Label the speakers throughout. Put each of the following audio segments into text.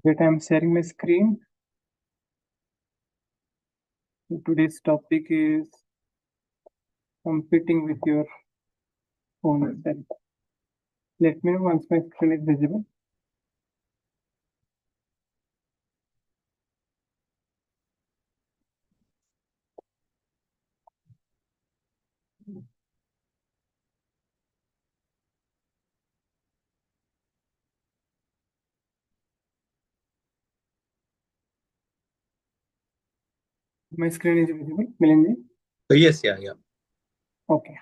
Speaker 1: That I'm sharing my screen. Today's topic is competing with your own self. Let me know once my screen is visible. My screen is visible, Milind?
Speaker 2: Yes, yeah.
Speaker 1: Okay.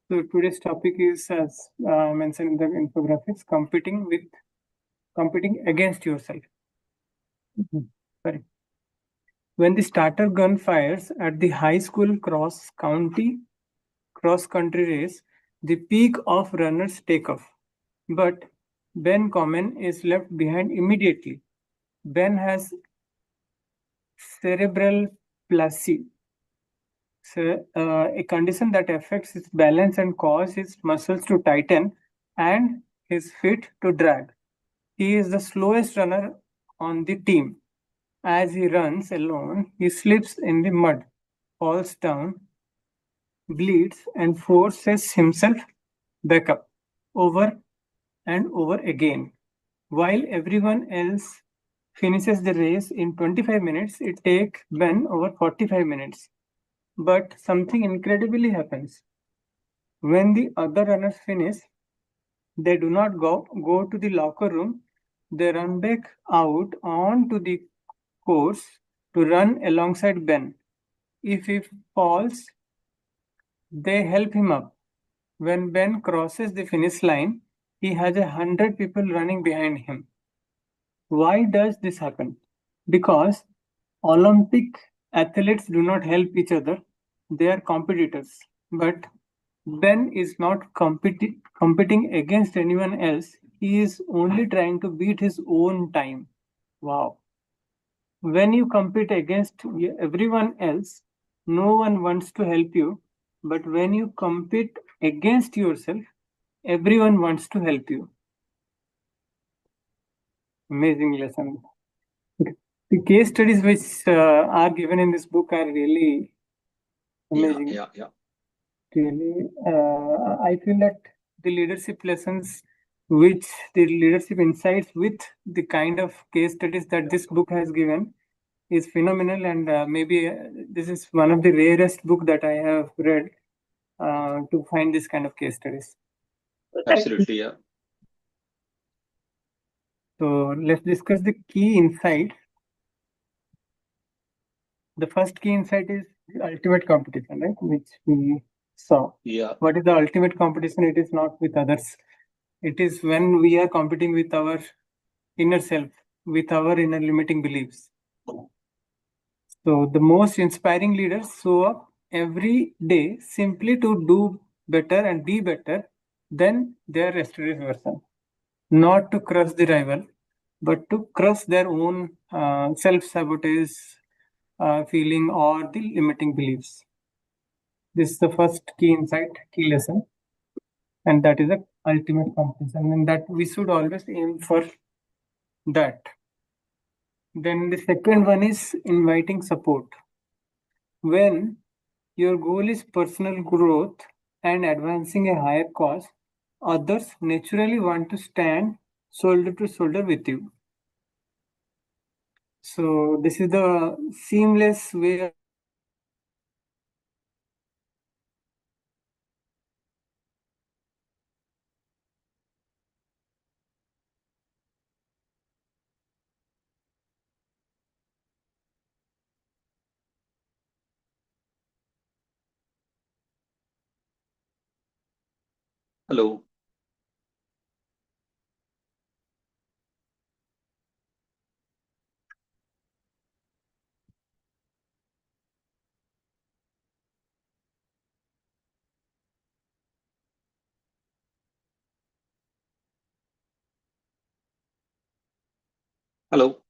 Speaker 1: So today's topic is, as mentioned in the infographics, competing against yourself. Sorry. When the starter gun fires at the high school cross-country race, the peak of runners take off. But Ben Common is left behind immediately. Ben has cerebral palsy, a condition that affects his balance and causes his muscles to tighten and his feet to drag. He is the slowest runner on the team. As he runs alone, he slips in the mud, falls down, bleeds, and forces himself back up over and over again. While everyone else finishes the race in 25 minutes, it takes Ben over 45 minutes. But something incredibly happens. When the other runners finish, they do not go to the locker room. They run back out onto the course to run alongside Ben. If he falls, they help him up. When Ben crosses the finish line, he has 100 people running behind him. Why does this happen? Because Olympic athletes do not help each other, they are competitors. But Ben is not competing against anyone else, he is only trying to beat his own time. Wow. When you compete against everyone else, no one wants to help you. But when you compete against yourself, everyone wants to help you. Amazing lesson. The case studies which are given in this book are really amazing.
Speaker 2: Yeah.
Speaker 1: Really, I feel that the leadership lessons, which the leadership insights with the kind of case studies that this book has given, is phenomenal. And maybe this is one of the rarest book that I have read to find this kind of case studies.
Speaker 2: Absolutely, yeah.
Speaker 1: So let's discuss the key insight. The first key insight is the ultimate competition, right? Which we saw.
Speaker 2: Yeah.
Speaker 1: What is the ultimate competition? It is not with others. It is when we are competing with our inner self, with our inner limiting beliefs. So the most inspiring leaders show up every day simply to do better and be better than their yesterday's version. Not to crush the rival, but to crush their own self-sabotage feeling or the limiting beliefs. This is the first key insight, key lesson, and that is the ultimate competition, and that we should always aim for that. Then the second one is inviting support. When your goal is personal growth and advancing a higher cause, others naturally want to stand shoulder to shoulder with you. So this is the seamless way.
Speaker 2: Hello. Hello.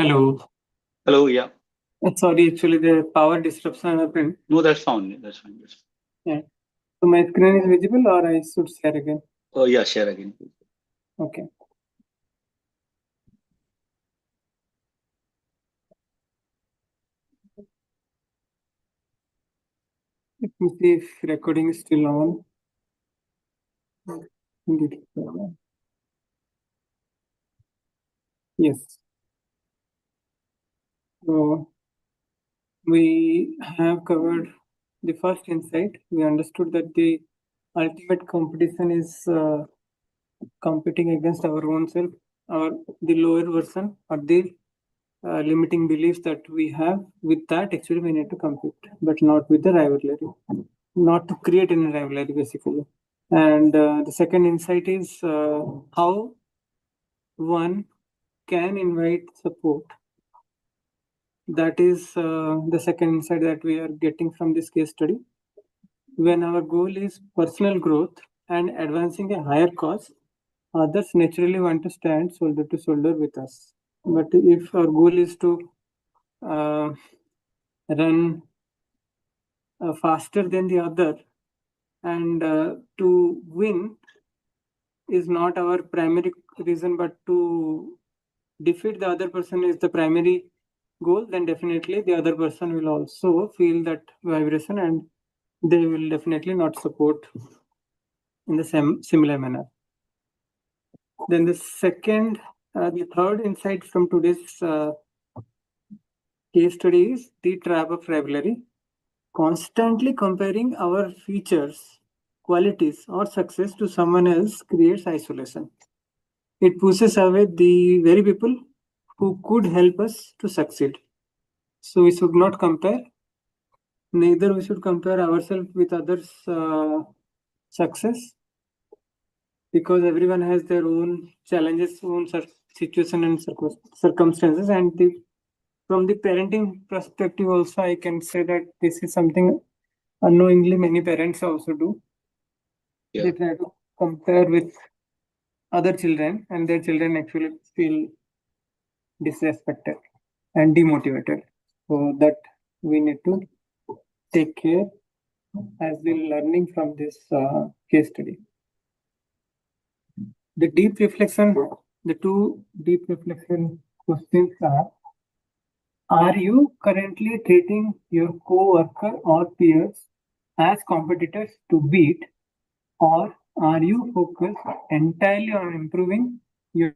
Speaker 1: Hello.
Speaker 2: Hello, yeah.
Speaker 1: Sorry, actually the power disruption happened.
Speaker 2: No, that's fine. That's fine.
Speaker 1: Yeah. So my screen is visible or I should share again?
Speaker 2: Oh, yeah, share again.
Speaker 1: Okay. Let me see if recording is still on. Indeed. Yes. So we have covered the first insight. We understood that the ultimate competition is competing against our own self, or the lower version, or the limiting beliefs that we have. With that, actually, we need to compete, but not with the rivalry, not to create any rivalry, basically. And the second insight is how one can invite support. That is the second insight that we are getting from this case study. When our goal is personal growth and advancing a higher cause, others naturally want to stand shoulder to shoulder with us. But if our goal is to uh, run faster than the other and to win is not our primary reason, but to defeat the other person is the primary goal, then definitely the other person will also feel that vibration and they will definitely not support in the same similar manner. Then the third insight from today's case study is the trap of rivalry. Constantly comparing our features, qualities, or success to someone else creates isolation. It pushes away the very people who could help us to succeed. So we should not compare. Neither we should compare ourselves with others' success, because everyone has their own challenges, own situation and circumstances. And from the parenting perspective, also I can say that this is something unknowingly many parents also do.
Speaker 2: Yeah.
Speaker 1: They try to compare with other children, and their children actually feel disrespected and demotivated. So that we need to take care as we're learning from this case study. The deep reflection, the two deep reflection questions are you currently treating your co-worker or peers as competitors to beat, or are you focused entirely on improving your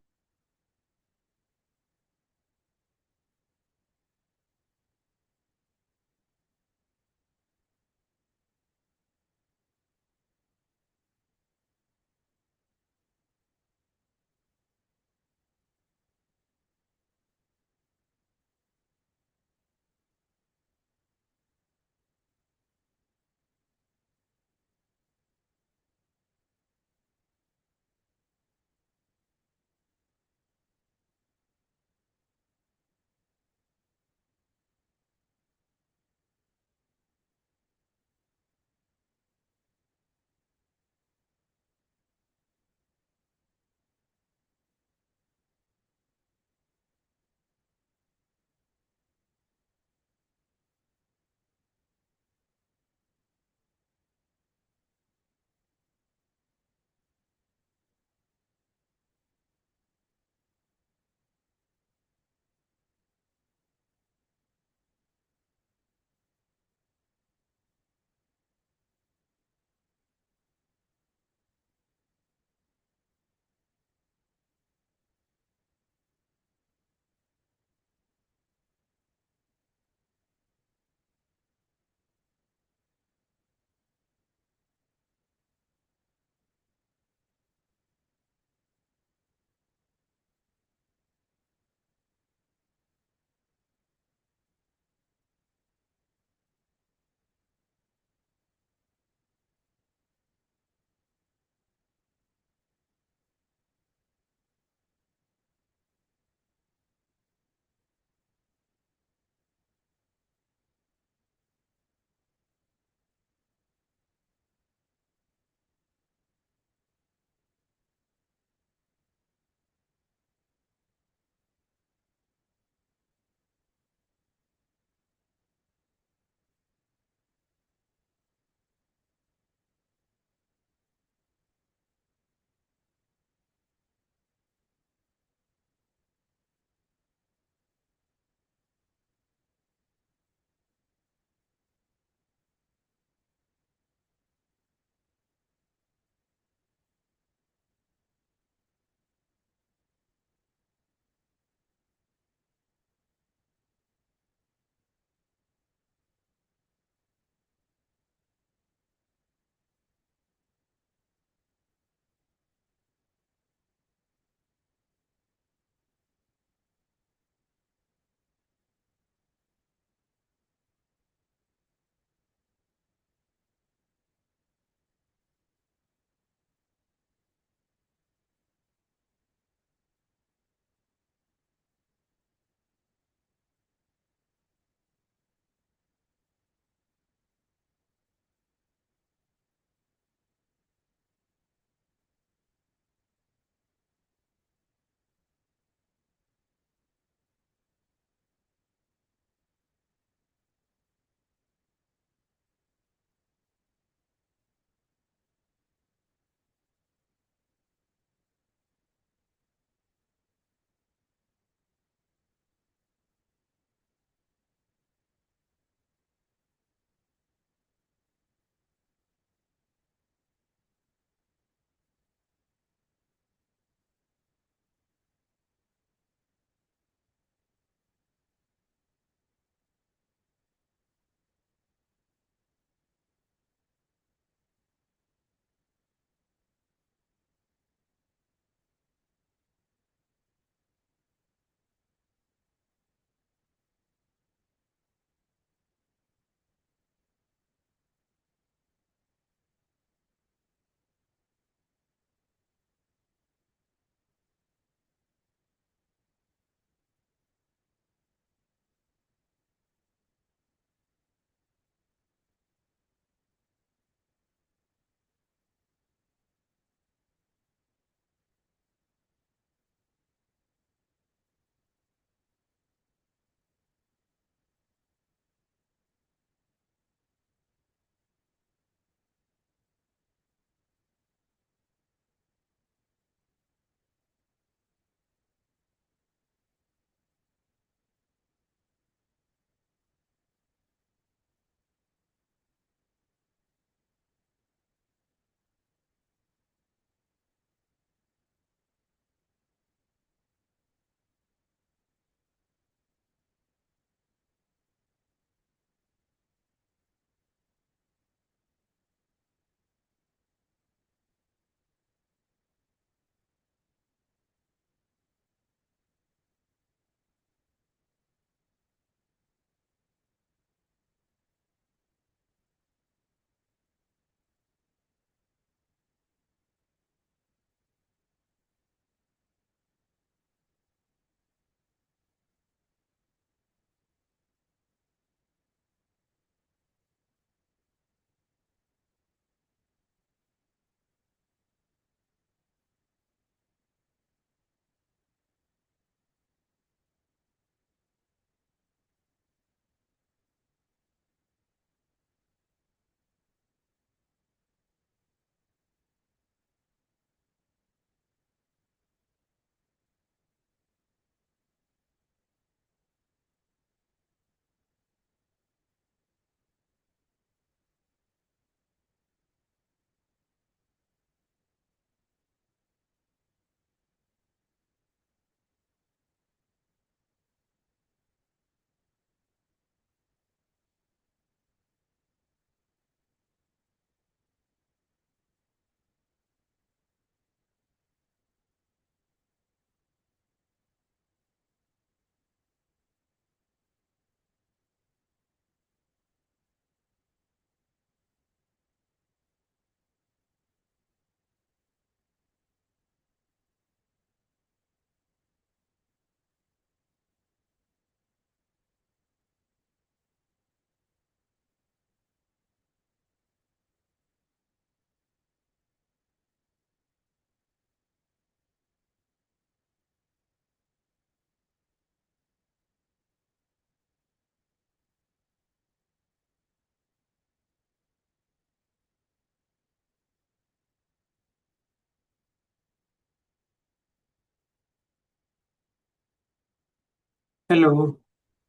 Speaker 1: Hello.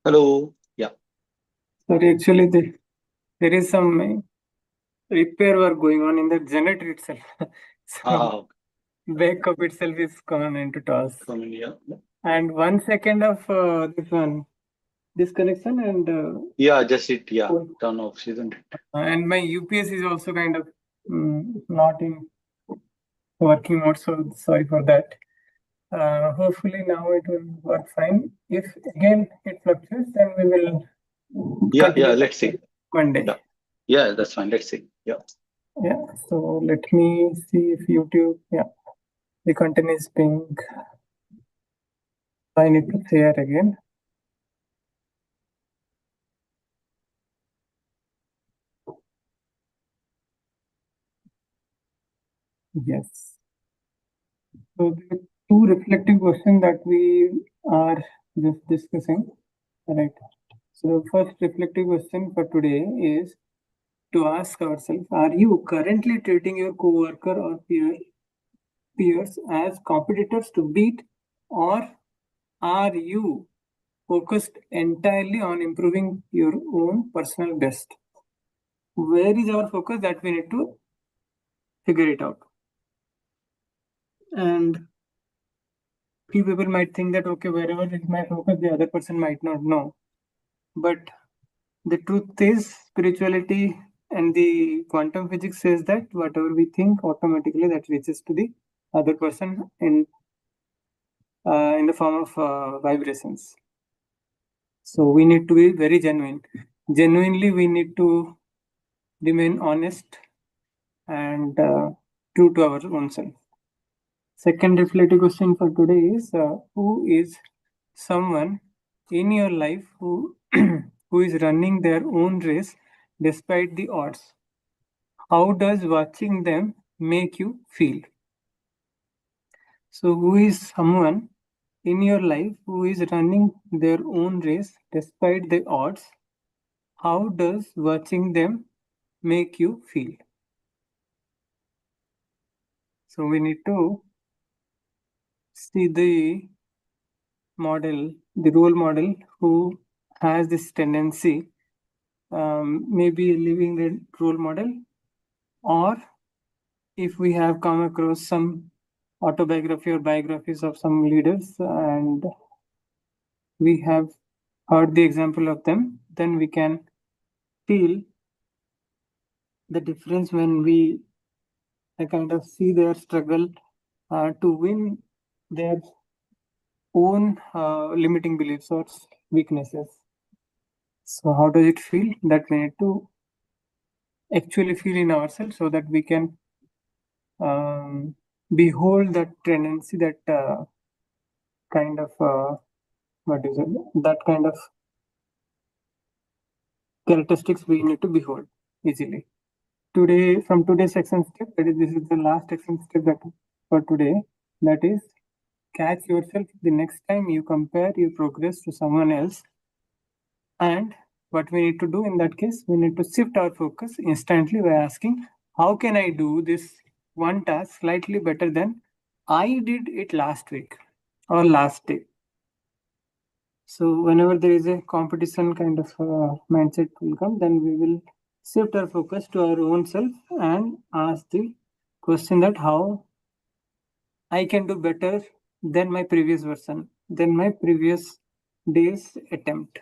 Speaker 2: Hello. Yeah.
Speaker 1: Sorry, actually, there is some repair work going on in the generator itself. So
Speaker 2: Ah,
Speaker 1: backup itself is gone into toss.
Speaker 2: from India.
Speaker 1: And 1 second of this one disconnection
Speaker 2: Yeah, just it. Yeah,
Speaker 1: oh,
Speaker 2: turn off, isn't it?
Speaker 1: and my UPS is also kind of not in working mode. So sorry for that. Hopefully now it will work fine. If again it fluctuates, then we will
Speaker 2: Yeah, yeah.
Speaker 1: continue
Speaker 2: Let's see.
Speaker 1: Monday.
Speaker 2: Yeah, yeah. That's fine. Let's see. Yeah.
Speaker 1: Yeah, so let me see if YouTube, yeah, the content is being, I need to share again. Yes. So the two reflective questions that we are just discussing, right? So the first reflective question for today is to ask ourselves, are you currently treating your coworker or peers as competitors to beat, or are you focused entirely on improving your own personal best? Where is our focus that we need to figure it out? And few people might think that okay, wherever is my focus, the other person might not know. But the truth is, spirituality and the quantum physics says that whatever we think, automatically that reaches to the other person in the form of vibrations. So we need to be very genuine. Genuinely, we need to remain honest and true to our own self. Second reflective question for today is who is someone in your life who who is running their own race despite the odds? How does watching them make you feel? So who is someone in your life who is running their own race despite the odds? How does watching them make you feel? So we need to see the model, the role model who has this tendency, maybe living the role model, or if we have come across some autobiography or biographies of some leaders and we have heard the example of them, then we can feel the difference when we kind of see their struggle to win their own limiting beliefs or weaknesses. So, how does it feel? That we need to actually feel in ourselves so that we can behold that tendency, that kind of what is it? That kind of characteristics we need to behold easily. Today, from today's action step, that is, this is the last action step that for today. That is, catch yourself the next time you compare your progress to someone else. And what we need to do in that case, we need to shift our focus instantly by asking, how can I do this one task slightly better than I did it last week or last day? So whenever there is a competition kind of mindset will come, then we will shift our focus to our own self and ask the question that how I can do better than my previous version, than my previous day's attempt.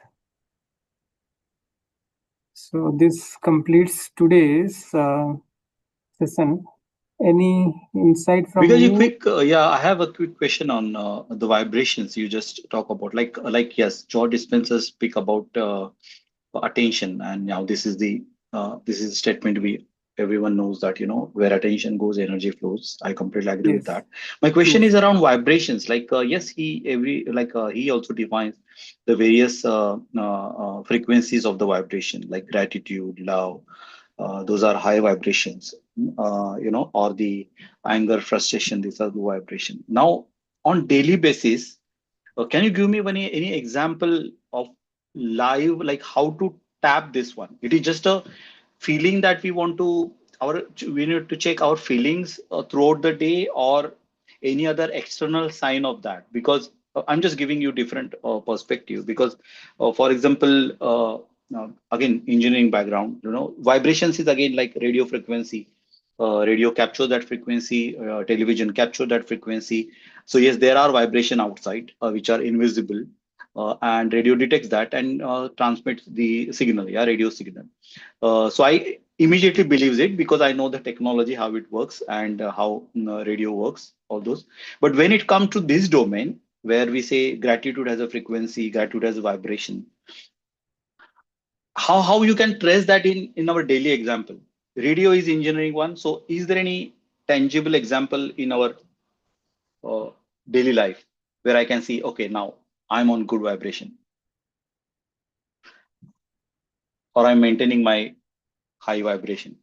Speaker 1: So this completes today's session. Any insight from
Speaker 2: Because you
Speaker 1: you?
Speaker 2: quick, yeah, I have a quick question on the vibrations you just talk about. Yes, Joe Dispenza speak about attention, and now this is a statement we everyone knows that where attention goes, energy flows. I completely agree with
Speaker 1: Yes,
Speaker 2: that. My question
Speaker 1: yes,
Speaker 2: is around vibrations. Yes, he also defines the various frequencies of the vibration, like gratitude, love. Those are high vibrations, or the anger, frustration. These are the vibration. Now, on daily basis, can you give me any example of live, like how to tap this one? It is just a feeling that we need to check our feelings throughout the day, or any other external sign of that? Because I'm just giving you different perspective because, for example, again, engineering background, vibrations is again like radio frequency. Radio capture that frequency, television capture that frequency. So yes, there are vibration outside which are invisible, and radio detects that and transmits the signal, yeah, radio signal. So I immediately believes it because I know the technology, how it works, and how radio works, all those. But when it comes to this domain, where we say gratitude has a frequency, gratitude has a vibration, how you can trace that in our daily example? Radio is engineering one. So is there any tangible example in our uh, daily life where I can see, okay, now I'm on good vibration or I'm maintaining my high vibration?